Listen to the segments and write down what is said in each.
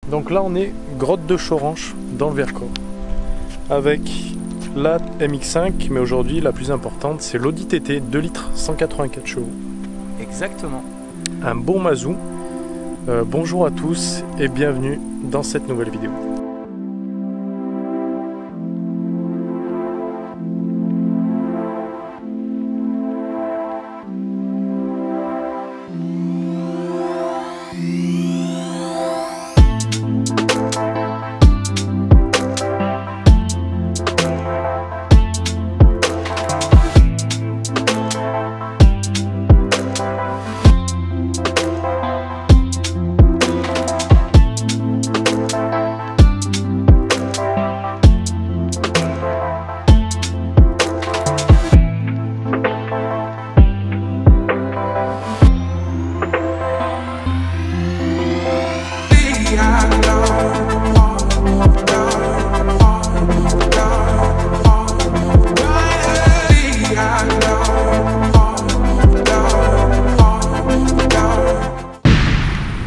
Donc là on est grotte de Choranche dans le Vercors avec la MX5, mais aujourd'hui la plus importante c'est l'Audi TT 2 litres 184 chevaux. Exactement. Un bon mazou. Bonjour à tous et bienvenue dans cette nouvelle vidéo.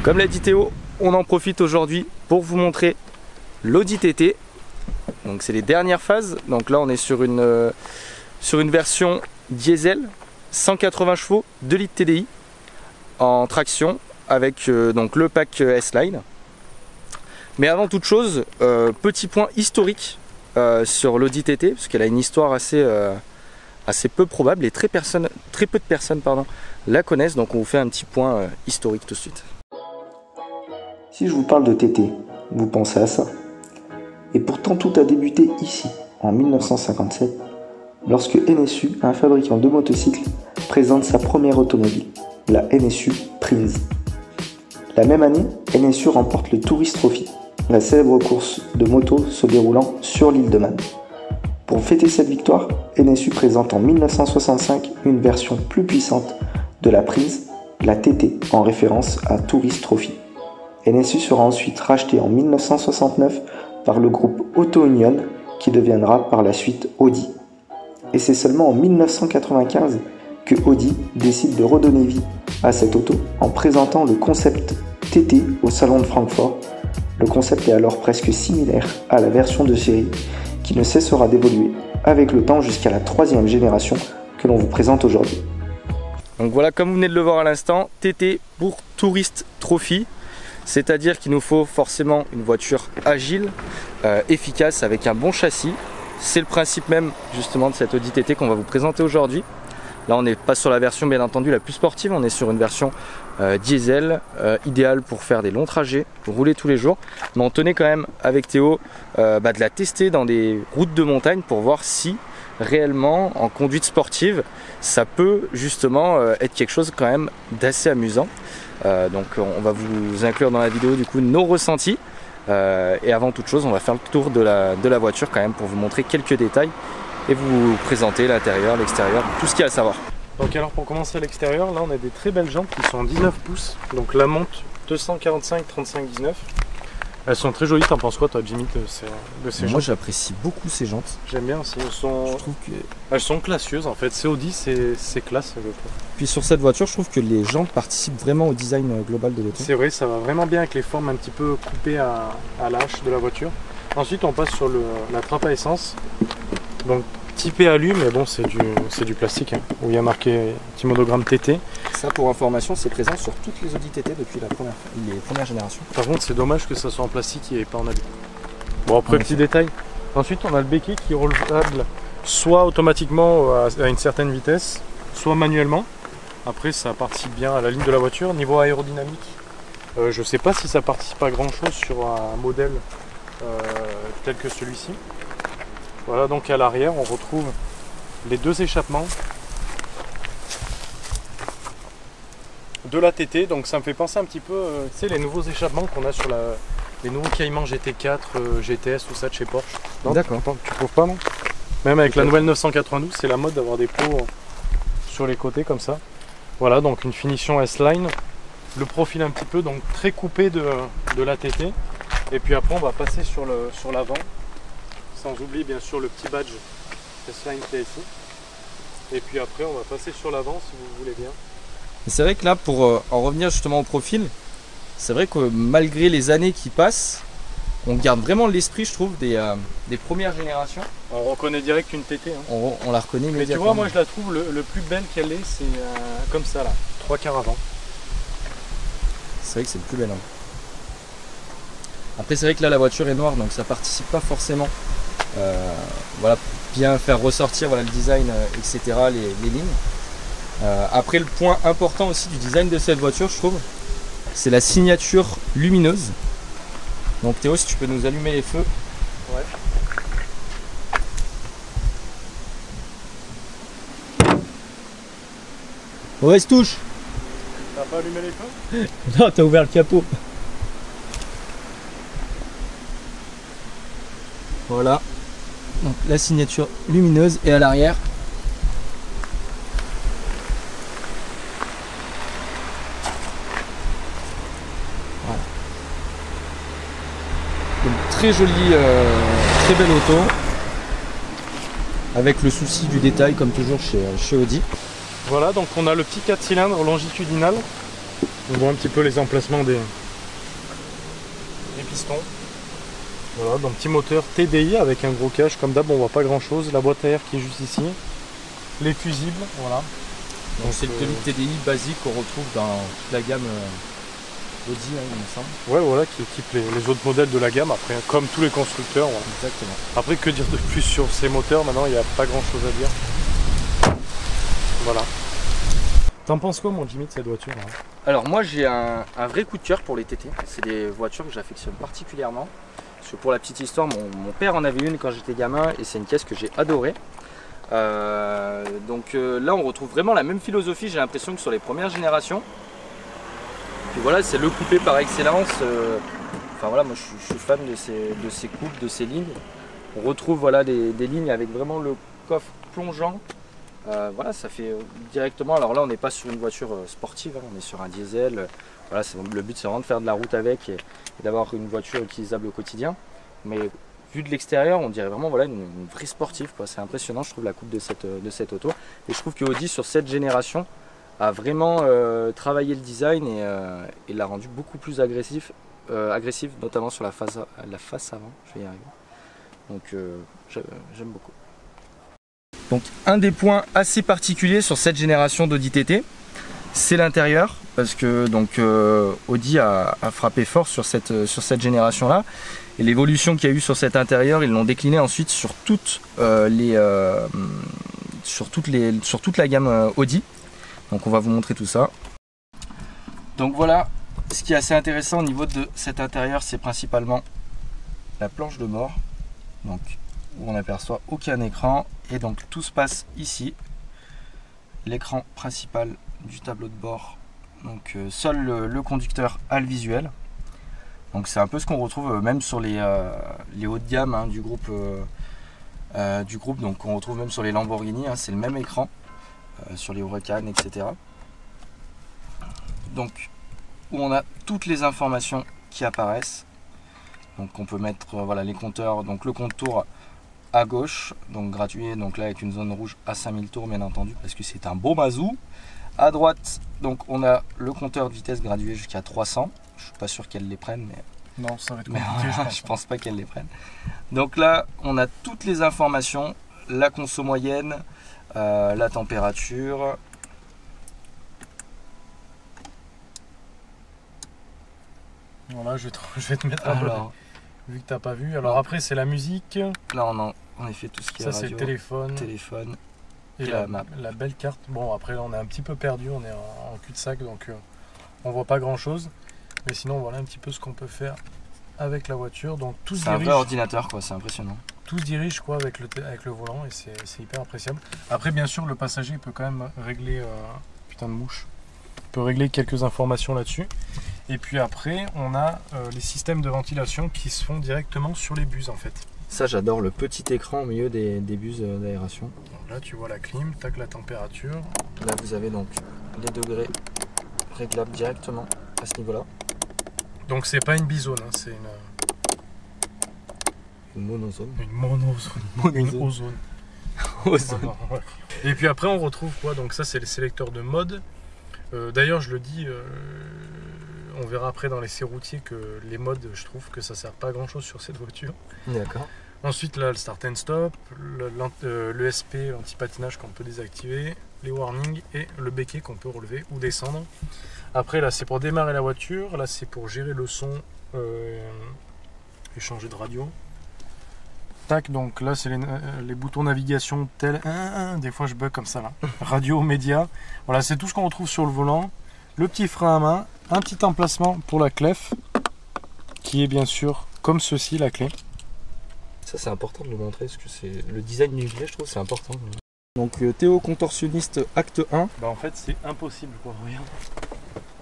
Comme l'a dit Théo, on en profite aujourd'hui pour vous montrer l'Audi TT. Donc c'est les dernières phases. Donc là on est sur une version diesel 180 chevaux 2 litres TDI en traction avec donc le pack S-Line. Mais avant toute chose, petit point historique sur l'Audi TT, parce qu'elle a une histoire assez peu probable et très peu de personnes la connaissent. Donc on vous fait un petit point historique tout de suite. Si je vous parle de TT, vous pensez à ça. Et pourtant tout a débuté ici, en 1957, lorsque NSU, un fabricant de motocycles, présente sa première automobile, la NSU Prinz. La même année, NSU remporte le Tourist Trophy, la célèbre course de moto se déroulant sur l'île de Man. Pour fêter cette victoire, NSU présente en 1965 une version plus puissante de la Prinz, la TT, en référence à Tourist Trophy. NSU sera ensuite racheté en 1969 par le groupe Auto Union qui deviendra par la suite Audi. Et c'est seulement en 1995 que Audi décide de redonner vie à cette auto en présentant le concept TT au salon de Francfort. Le concept est alors presque similaire à la version de série qui ne cessera d'évoluer avec le temps jusqu'à la 3e génération que l'on vous présente aujourd'hui. Donc voilà, comme vous venez de le voir à l'instant, TT pour Tourist Trophy. C'est-à-dire qu'il nous faut forcément une voiture agile, efficace, avec un bon châssis. C'est le principe même justement de cette Audi TT qu'on va vous présenter aujourd'hui. Là on n'est pas sur la version bien entendu la plus sportive, on est sur une version diesel, idéale pour faire des longs trajets, pour rouler tous les jours. Mais on tenait quand même avec Théo de la tester dans des routes de montagne pour voir si réellement en conduite sportive ça peut justement être quelque chose quand même d'assez amusant. Donc on va vous inclure dans la vidéo du coup nos ressentis et avant toute chose on va faire le tour de la voiture quand même pour vous montrer quelques détails et vous présenter l'intérieur, l'extérieur, tout ce qu'il y a à savoir. Donc alors pour commencer à l'extérieur, là on a des très belles jantes qui sont en 19 pouces, donc la monte 245 35 19. Elles sont très jolies, t'en penses quoi toi Jimmy de ces jantes? Moi j'apprécie beaucoup ces jantes. J'aime bien aussi, Je trouve que... elles sont classieuses en fait, c'est Audi, c'est classe je trouve. Puis sur cette voiture je trouve que les jantes participent vraiment au design global de l'auto. C'est vrai, ça va vraiment bien avec les formes un petit peu coupées à la hache de la voiture. Ensuite on passe sur la trappe à essence, donc typé alu mais bon c'est du plastique hein, où il y a marqué petit monogramme TT. Ça pour information c'est présent sur toutes les Audi TT depuis les premières générations. Par contre c'est dommage que ça soit en plastique et pas en alu. Bon après petit détail. Ensuite on a le béquet qui est relevable soit automatiquement à une certaine vitesse, soit manuellement. Après ça participe bien à la ligne de la voiture. Niveau aérodynamique, je sais pas si ça participe à grand chose sur un modèle tel que celui-ci. Voilà, donc à l'arrière on retrouve les deux échappements de la TT, donc ça me fait penser un petit peu, tu sais, les nouveaux échappements qu'on a sur les nouveaux Cayman GT4, GTS, tout ça de chez Porsche. D'accord. Tu trouves pas non? Même avec la nouvelle 992, c'est la mode d'avoir des pots sur les côtés comme ça. Voilà, donc une finition S-Line, le profil un petit peu donc très coupé de la TT. Et puis après on va passer sur l'avant, sans oublier bien sûr le petit badge S-Line qui est ici. Et puis après on va passer sur l'avant si vous voulez bien. C'est vrai que là pour en revenir justement au profil, c'est vrai que malgré les années qui passent, on garde vraiment l'esprit, je trouve, des premières générations. On reconnaît direct une TT. Hein. On la reconnaît immédiatement. Mais tu vois, moi je la trouve le plus belle qu'elle est, c'est comme ça là, 3 quarts avant. C'est vrai que c'est le plus bel. Hein. Après c'est vrai que là la voiture est noire, donc ça participe pas forcément voilà, bien faire ressortir voilà, le design, etc., les lignes. Après le point important aussi du design de cette voiture, je trouve, c'est la signature lumineuse. Donc Théo, si tu peux nous allumer les feux. Ouais. Ouais, se touche. T'as pas allumé les feux? Non, t'as ouvert le capot. Voilà. Donc la signature lumineuse et à l'arrière. Voilà. Donc très jolie, très belle auto. Avec le souci du détail comme toujours chez Audi. Voilà, donc on a le petit 4 cylindres longitudinal. On voit un petit peu les emplacements des pistons. Voilà, donc petit moteur TDI avec un gros cache. Comme d'hab, on voit pas grand chose. La boîte à air qui est juste ici. Les fusibles, voilà. Donc c'est le TDI basique qu'on retrouve dans toute la gamme Audi, hein, il me semble. Ouais, voilà, qui équipe les autres modèles de la gamme, après, comme tous les constructeurs. Voilà. Exactement. Après, que dire de plus sur ces moteurs? Maintenant, il n'y a pas grand chose à dire. Voilà. T'en penses quoi, mon Jimmy, de cette voiture hein? Alors moi j'ai un vrai coup de cœur pour les TT. C'est des voitures que j'affectionne particulièrement. Parce que pour la petite histoire, mon père en avait une quand j'étais gamin et c'est une caisse que j'ai adorée. Donc là on retrouve vraiment la même philosophie, j'ai l'impression, que sur les premières générations. Puis voilà, c'est le coupé par excellence. Enfin voilà, moi je suis fan de ces coupes, de ces lignes. On retrouve voilà, des lignes avec vraiment le coffre plongeant. Voilà, ça fait directement. Alors là, on n'est pas sur une voiture sportive, hein, on est sur un diesel. Voilà, le but c'est vraiment de faire de la route avec et d'avoir une voiture utilisable au quotidien. Mais vu de l'extérieur, on dirait vraiment voilà, une vraie sportive. C'est impressionnant, je trouve, la coupe de cette auto. Et je trouve que Audi, sur cette génération, a vraiment travaillé le design et l'a rendu beaucoup plus agressif, notamment sur la face avant. Je vais y arriver. Donc j'aime beaucoup. Donc un des points assez particuliers sur cette génération d'Audi TT, c'est l'intérieur, parce que donc Audi a frappé fort sur cette génération là, et l'évolution qu'il y a eu sur cet intérieur, ils l'ont décliné ensuite sur toute la gamme Audi. Donc on va vous montrer tout ça. Donc voilà, ce qui est assez intéressant au niveau de cet intérieur, c'est principalement la planche de bord, donc où on n'aperçoit aucun écran, et donc tout se passe ici. L'écran principal du tableau de bord, donc seul le conducteur a le visuel. Donc c'est un peu ce qu'on retrouve même sur les hauts de gamme hein, du groupe. Donc on retrouve même sur les Lamborghini, hein, c'est le même écran, sur les Huracan, etc. Donc où on a toutes les informations qui apparaissent. Donc on peut mettre voilà, les compteurs, donc le contour à gauche, donc gratuit, donc là avec une zone rouge à 5000 tours bien entendu, parce que c'est un beau mazou. À droite, donc on a le compteur de vitesse gradué jusqu'à 300. Je suis pas sûr qu'elles les prennent, mais non, ça va être compliqué. Je pense pas qu'elles les prennent. Donc là, on a toutes les informations, la conso moyenne, la température. Voilà, je vais te mettre un peu. Vu que t'as pas vu. Alors après, c'est la musique. Là, on a en effet tout ce qui est radio. Ça, c'est le téléphone. Et la map. La belle carte. Bon, après, là, on est un petit peu perdu. On est en cul-de-sac, donc on voit pas grand-chose. Mais sinon, voilà un petit peu ce qu'on peut faire avec la voiture. Donc tout se dirige. C'est un vrai ordinateur, quoi. C'est impressionnant. Tout se dirige, quoi, avec le volant, et c'est hyper appréciable. Après, bien sûr, le passager peut quand même régler. Putain de mouche. Il peut régler quelques informations là-dessus. Et puis après, on a les systèmes de ventilation qui se font directement sur les buses en fait. Ça, j'adore le petit écran au milieu des buses d'aération. Donc là, tu vois la clim, tac, la température. Là, vous avez donc les degrés réglables directement à ce niveau-là. Donc, c'est pas une bizone, hein, c'est une monozone. Une monozone. Une ozone. Ozone. Ouais. Et puis après, on retrouve quoi? Donc, ça, c'est le sélecteur de mode. D'ailleurs, je le dis. on verra après dans l'essai routier que les modes, je trouve que ça sert pas à grand chose sur cette voiture. D'accord. Ensuite là, le start and stop, l'ESP, l'anti-patinage qu'on peut désactiver, les warnings et le béquet qu'on peut relever ou descendre. Après là c'est pour démarrer la voiture, là c'est pour gérer le son et changer de radio. Tac, donc là c'est les boutons navigation tels, des fois je bug comme ça là. Radio, média, voilà c'est tout ce qu'on retrouve sur le volant. Le petit frein à main, un petit emplacement pour la clef qui est bien sûr comme ceci la clé. Ça c'est important de le montrer parce que c'est le design du gilet, je trouve c'est important. Donc Théo contorsionniste acte 1. Bah en fait c'est impossible quoi, regarde.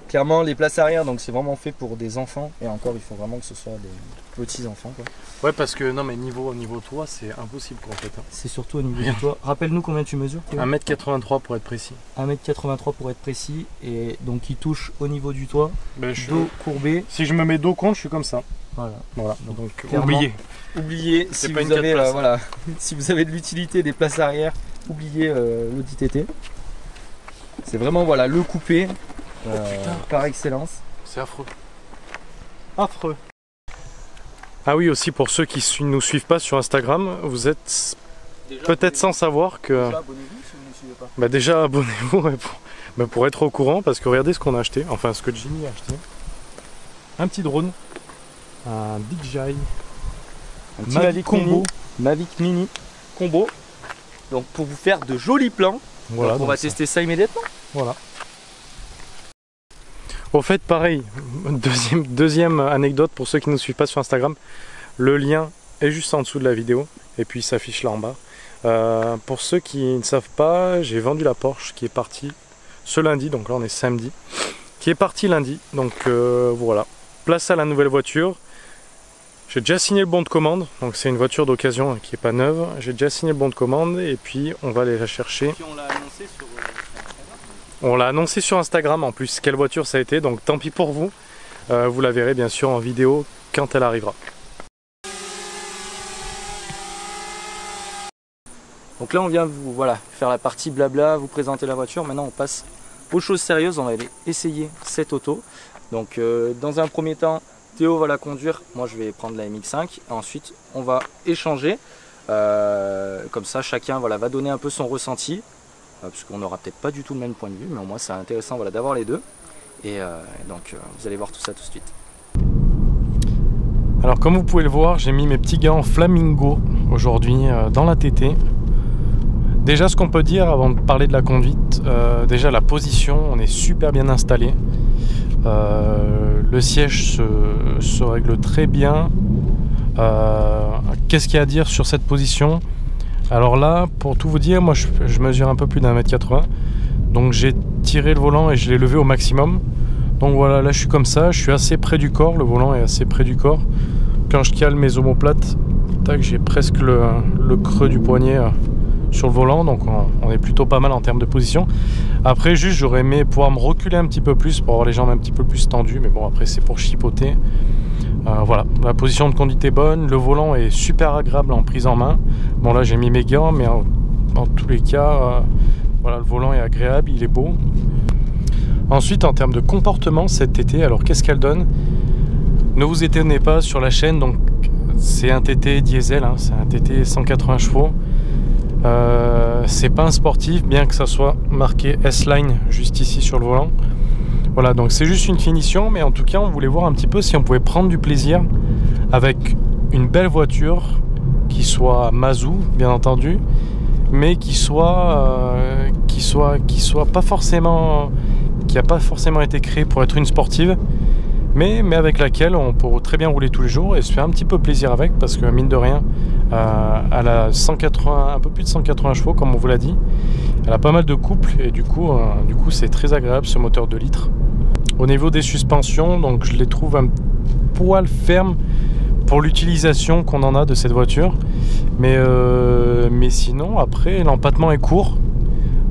Clairement les places arrière donc c'est vraiment fait pour des enfants et encore il faut vraiment que ce soit des petits enfants quoi. Ouais parce que non mais niveau toit c'est impossible quoi en fait. C'est surtout au niveau du toit. Rappelle-nous combien tu mesures Théo. 1m83 pour être précis. 1m83 pour être précis et donc il touche au niveau du toit, Ben, dos courbé. Si je me mets dos contre je suis comme ça. Voilà. Donc Oubliez si pas vous une avez 4 places, voilà, si vous avez de l'utilité des places arrière, oubliez l'Audi TT. C'est vraiment voilà le coupé par excellence. C'est affreux. Affreux. Ah oui aussi pour ceux qui nous suivent pas sur Instagram, vous êtes peut-être sans savoir que... Déjà abonnez-vous si vous ne nous suivez pas. Bah déjà abonnez-vous pour être au courant parce que regardez ce qu'on a acheté, enfin ce que Jimmy a acheté. Un petit drone, un DJI, Un petit Mavic Mini combo. Donc pour vous faire de jolis plans. Voilà, donc on va tester ça immédiatement. Voilà. Au fait, pareil, deuxième anecdote pour ceux qui ne nous suivent pas sur Instagram, le lien est juste en dessous de la vidéo et puis il s'affiche là en bas. Pour ceux qui ne savent pas, j'ai vendu la Porsche qui est partie ce lundi, donc là on est samedi, qui est partie lundi, donc voilà, place à la nouvelle voiture. J'ai déjà signé le bon de commande, donc c'est une voiture d'occasion qui n'est pas neuve, j'ai déjà signé le bon de commande et puis on va aller la chercher. Puis on l'a annoncé sur On l'a annoncé sur Instagram en plus, quelle voiture ça a été, donc tant pis pour vous. Vous la verrez bien sûr en vidéo quand elle arrivera. Donc là on vient vous faire la partie blabla, vous présenter la voiture. Maintenant on passe aux choses sérieuses, on va aller essayer cette auto. Donc dans un premier temps, Théo va la conduire, moi je vais prendre la MX5. Ensuite on va échanger, comme ça chacun va donner un peu son ressenti. Parce qu'on n'aura peut-être pas du tout le même point de vue, mais au moins c'est intéressant d'avoir les deux. Et donc vous allez voir tout ça tout de suite. Alors comme vous pouvez le voir, j'ai mis mes petits gants Flamingo aujourd'hui dans la TT. Déjà ce qu'on peut dire avant de parler de la conduite, déjà la position, on est super bien installé. Le siège se règle très bien. Qu'est-ce qu'il y a à dire sur cette position ? Alors là, pour tout vous dire, moi je mesure un peu plus d'1m80, donc j'ai tiré le volant et je l'ai levé au maximum. Donc voilà, là je suis comme ça, je suis assez près du corps, le volant est assez près du corps. Quand je cale mes omoplates, tac, j'ai presque le creux du poignet sur le volant, donc on est plutôt pas mal en termes de position. Après juste j'aurais aimé pouvoir me reculer un petit peu plus pour avoir les jambes un petit peu plus tendues, mais bon après c'est pour chipoter. Voilà, la position de conduite est bonne, le volant est super agréable en prise en main. Bon là j'ai mis mes gants, mais dans tous les cas, voilà, le volant est agréable, il est beau. Ensuite en termes de comportement, cette TT, alors qu'est-ce qu'elle donne? Ne vous étonnez pas sur la chaîne, donc c'est un TT diesel, hein, c'est un TT 180 chevaux. C'est pas un sportif, bien que ça soit marqué S-Line juste ici sur le volant. Voilà, donc c'est juste une finition, mais en tout cas on voulait voir un petit peu si on pouvait prendre du plaisir avec une belle voiture qui soit Mazou bien entendu, mais qui soit pas forcément, qui a pas forcément été créée pour être une sportive, mais avec laquelle on peut très bien rouler tous les jours et se faire un petit peu plaisir avec, parce que mine de rien elle a 180, un peu plus de 180 chevaux comme on vous l'a dit, elle a pas mal de couple et du coup c'est très agréable ce moteur 2 litres. Au niveau des suspensions, donc je les trouve un poil fermes pour l'utilisation qu'on en a de cette voiture, mais sinon après l'empattement est court,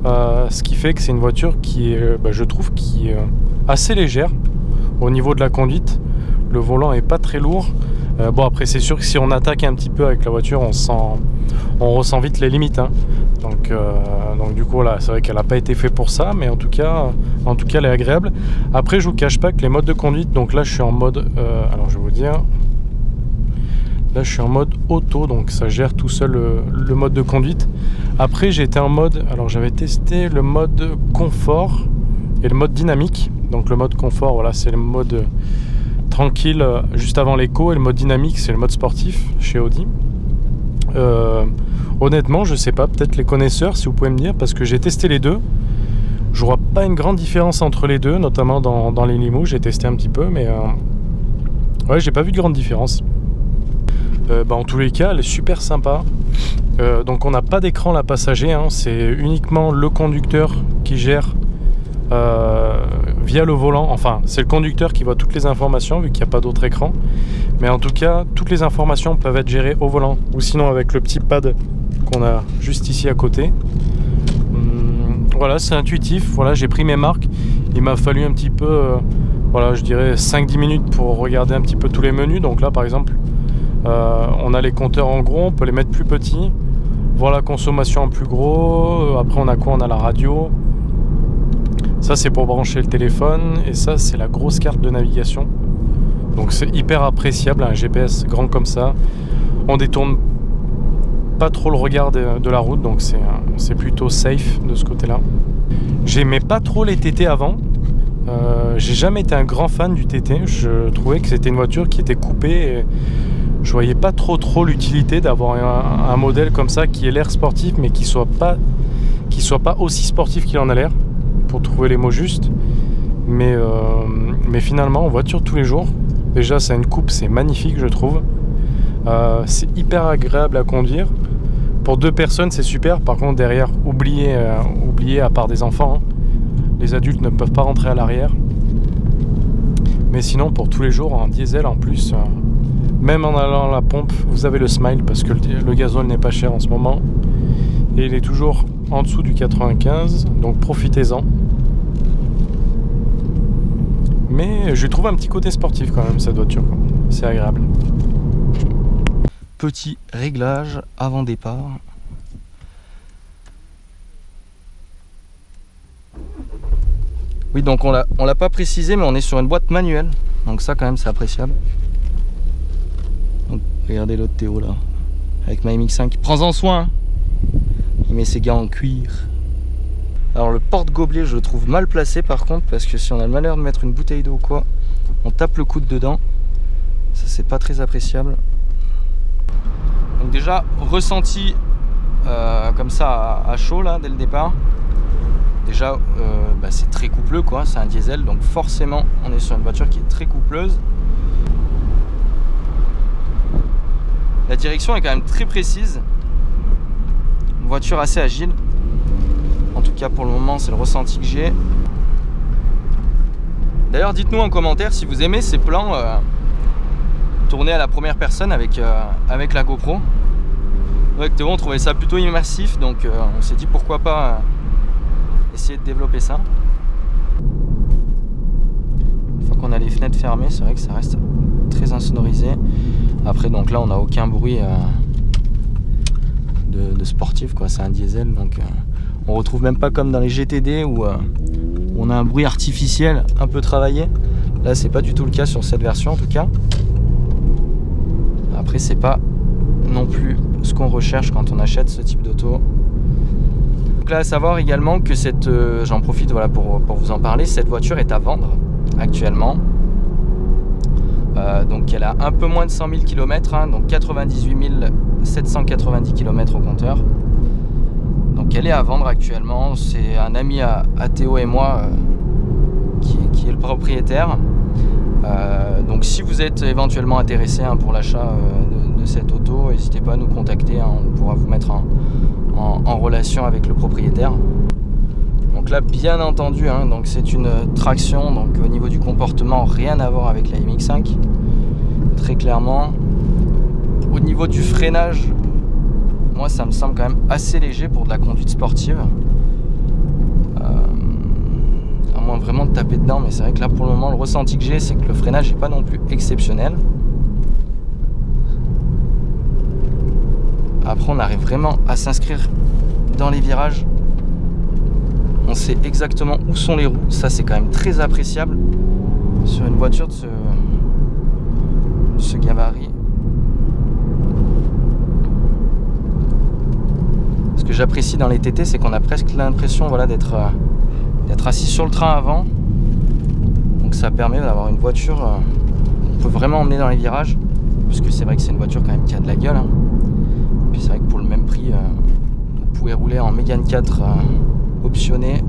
ce qui fait que c'est une voiture qui est, je trouve, qui est assez légère au niveau de la conduite. Le volant est pas très lourd, Bon, après c'est sûr que si on attaque un petit peu avec la voiture, on ressent vite les limites, hein. Donc du coup là, c'est vrai qu'elle n'a pas été faite pour ça, mais en tout cas elle est agréable. Après, je vous cache pas que les modes de conduite, donc là je suis en mode, alors je vais vous dire, là je suis en mode auto, donc ça gère tout seul le mode de conduite. Après j'ai été en mode, alors j'avais testé le mode confort et le mode dynamique. Donc le mode confort, voilà, c'est le mode tranquille juste avant l'écho, et le mode dynamique c'est le mode sportif chez Audi. Honnêtement je sais pas, peut-être les connaisseurs si vous pouvez me dire, parce que j'ai testé les deux, je vois pas une grande différence entre les deux, notamment dans les limos, j'ai testé un petit peu, mais ouais, j'ai pas vu de grande différence. En tous les cas elle est super sympa. Donc on n'a pas d'écran là passager, hein, c'est uniquement le conducteur qui gère via le volant. Enfin, c'est le conducteur qui voit toutes les informations vu qu'il n'y a pas d'autre écran, mais en tout cas toutes les informations peuvent être gérées au volant ou sinon avec le petit pad qu'on a juste ici à côté. Voilà, c'est intuitif. Voilà, j'ai pris mes marques, il m'a fallu un petit peu voilà, je dirais 5-10 minutes pour regarder un petit peu tous les menus. Donc là par exemple on a les compteurs en gros, on peut les mettre plus petits, voir la consommation en plus gros. Après on a quoi? On a la radio. Ça c'est pour brancher le téléphone, et ça c'est la grosse carte de navigation. Donc c'est hyper appréciable, un GPS grand comme ça. On détourne pas trop le regard de la route, donc c'est plutôt safe de ce côté-là. J'aimais pas trop les TT avant. J'ai jamais été un grand fan du TT. Je trouvais que c'était une voiture qui était coupée, et je voyais pas trop l'utilité d'avoir un modèle comme ça qui ait l'air sportif mais qui soit pas aussi sportif qu'il en a l'air, pour trouver les mots justes. Mais finalement en voiture tous les jours, déjà ça a une coupe, c'est magnifique je trouve. C'est hyper agréable à conduire. Pour deux personnes c'est super. Par contre derrière, oubliez à part des enfants, hein. Les adultes ne peuvent pas rentrer à l'arrière. Mais sinon pour tous les jours en diesel en plus, même en allant à la pompe vous avez le smile, parce que le gasoil n'est pas cher en ce moment et il est toujours en dessous du 95, donc profitez-en. Mais je trouve un petit côté sportif quand même cette voiture, c'est agréable. Petit réglage avant départ. Oui, donc on l'a pas précisé, mais on est sur une boîte manuelle, donc ça quand même c'est appréciable. Donc, regardez l'autre Théo là, avec ma MX5, prends-en soin, hein. Il met ses gants en cuir. Alors le porte-gobelet je le trouve mal placé par contre, parce que si on a le malheur de mettre une bouteille d'eau ou quoi, on tape le coude dedans, ça c'est pas très appréciable. Donc déjà ressenti comme ça à chaud là dès le départ. Déjà c'est très coupleux quoi, c'est un diesel, donc forcément on est sur une voiture qui est très coupleuse. La direction est quand même très précise, une voiture assez agile. En tout cas pour le moment c'est le ressenti que j'ai. D'ailleurs dites-nous en commentaire si vous aimez ces plans tournés à la première personne avec la GoPro. Avec Théo on trouvait ça plutôt immersif, donc on s'est dit pourquoi pas essayer de développer ça. Une fois qu'on a les fenêtres fermées, c'est vrai que ça reste très insonorisé. Après donc là on n'a aucun bruit de sportif quoi, c'est un diesel, donc on retrouve même pas comme dans les GTD où on a un bruit artificiel un peu travaillé. Là c'est pas du tout le cas sur cette version en tout cas. Après c'est pas non plus ce qu'on recherche quand on achète ce type d'auto. Donc là à savoir également que cette, j'en profite voilà, pour vous en parler, cette voiture est à vendre actuellement. Donc elle a un peu moins de 100 000 km, hein, donc 98 790 km au compteur. Donc elle est à vendre actuellement, c'est un ami à Théo et moi qui est le propriétaire. Donc si vous êtes éventuellement intéressé hein, pour l'achat de cette auto, n'hésitez pas à nous contacter, hein, on pourra vous mettre en relation avec le propriétaire. Donc là bien entendu hein, donc c'est une traction, donc au niveau du comportement rien à voir avec la MX5 très clairement. Au niveau du freinage, moi ça me semble quand même assez léger pour de la conduite sportive, à moins vraiment de taper dedans, mais c'est vrai que là pour le moment le ressenti que j'ai c'est que le freinage n'est pas non plus exceptionnel. quattro, on arrive vraiment à s'inscrire dans les virages. On sait exactement où sont les roues. Ça, c'est quand même très appréciable sur une voiture de ce gabarit. Ce que j'apprécie dans les TT, c'est qu'on a presque l'impression, voilà, d'être assis sur le train avant. Donc ça permet d'avoir une voiture qu'on peut vraiment emmener dans les virages. Parce que c'est vrai que c'est une voiture quand même qui a de la gueule. Hein. Puis c'est vrai que pour le même prix, vous pouvez rouler en Mégane 4 optionné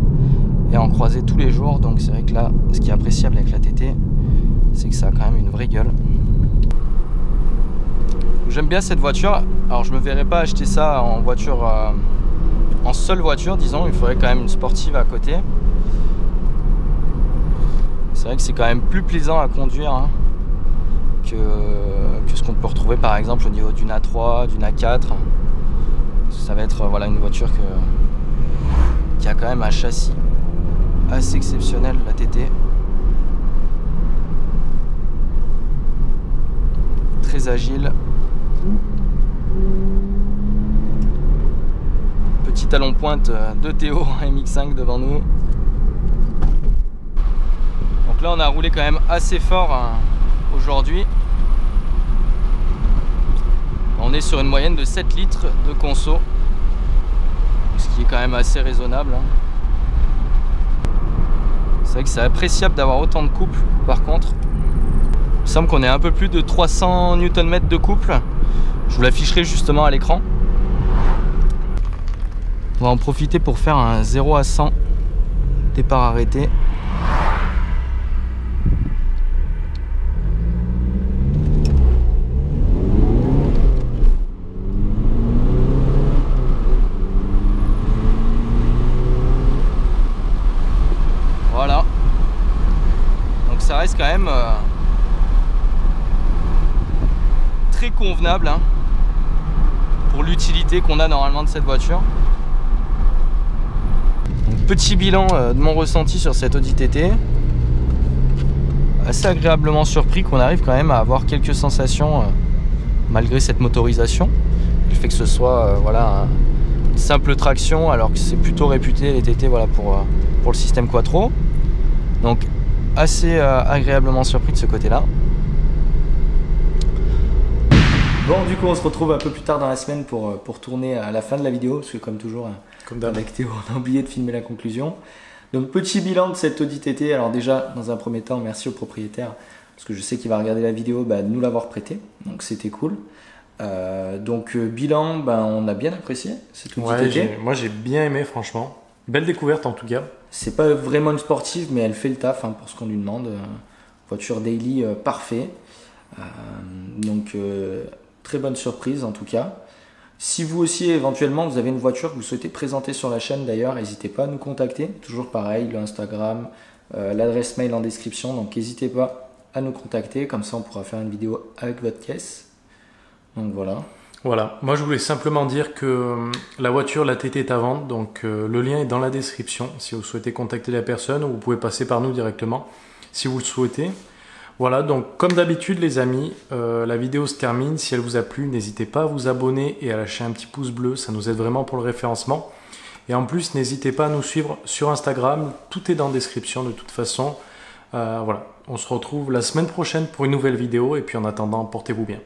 et en croisé tous les jours. Donc c'est vrai que là, ce qui est appréciable avec la TT, c'est que ça a quand même une vraie gueule. J'aime bien cette voiture. Alors je me verrais pas acheter ça en voiture, en seule voiture, disons. Il faudrait quand même une sportive à côté. C'est vrai que c'est quand même plus plaisant à conduire hein, que ce qu'on peut retrouver par exemple au niveau d'une A3, d'une A4. Ça va être voilà, une voiture qui a quand même un châssis assez exceptionnel, la TT. Très agile. Petit talon pointe de Théo MX5 devant nous. Donc là on a roulé quand même assez fort hein, aujourd'hui. On est sur une moyenne de 7 litres de conso, ce qui est quand même assez raisonnable. Hein. C'est vrai que c'est appréciable d'avoir autant de couple par contre. Il me semble qu'on est un peu plus de 300 Nm de couple. Je vous l'afficherai justement à l'écran. On va en profiter pour faire un 0 à 100 départ arrêté. Voilà. Donc ça reste quand même très convenable hein, pour l'utilité qu'on a normalement de cette voiture. Donc, petit bilan de mon ressenti sur cette Audi TT. Assez agréablement surpris qu'on arrive quand même à avoir quelques sensations malgré cette motorisation. Le fait que ce soit voilà, une simple traction alors que c'est plutôt réputé les TT voilà, pour le système quattro. Donc assez agréablement surpris de ce côté-là. Bon, du coup, on se retrouve un peu plus tard dans la semaine pour tourner à la fin de la vidéo, parce que comme toujours, avec Théo, on a oublié de filmer la conclusion. Donc, petit bilan de cette Audi TT. Alors déjà, dans un premier temps, merci au propriétaire, parce que je sais qu'il va regarder la vidéo, de nous l'avoir prêté, donc c'était cool. Bilan, on a bien apprécié cette Audi TT. Moi, j'ai bien aimé, franchement. Belle découverte en tout cas. C'est pas vraiment une sportive, mais elle fait le taf hein, pour ce qu'on lui demande. Voiture daily parfait. Très bonne surprise en tout cas. Si vous aussi éventuellement vous avez une voiture que vous souhaitez présenter sur la chaîne d'ailleurs, n'hésitez pas à nous contacter. Toujours pareil, le Instagram, l'adresse mail en description. Donc n'hésitez pas à nous contacter, comme ça on pourra faire une vidéo avec votre caisse. Donc voilà. Voilà, moi je voulais simplement dire que la voiture, la TT est à vendre, donc le lien est dans la description si vous souhaitez contacter la personne, ou vous pouvez passer par nous directement si vous le souhaitez. Voilà, donc comme d'habitude les amis, la vidéo se termine. Si elle vous a plu, n'hésitez pas à vous abonner et à lâcher un petit pouce bleu, ça nous aide vraiment pour le référencement. Et en plus, n'hésitez pas à nous suivre sur Instagram, tout est dans la description de toute façon. Voilà, on se retrouve la semaine prochaine pour une nouvelle vidéo, et puis en attendant, portez-vous bien.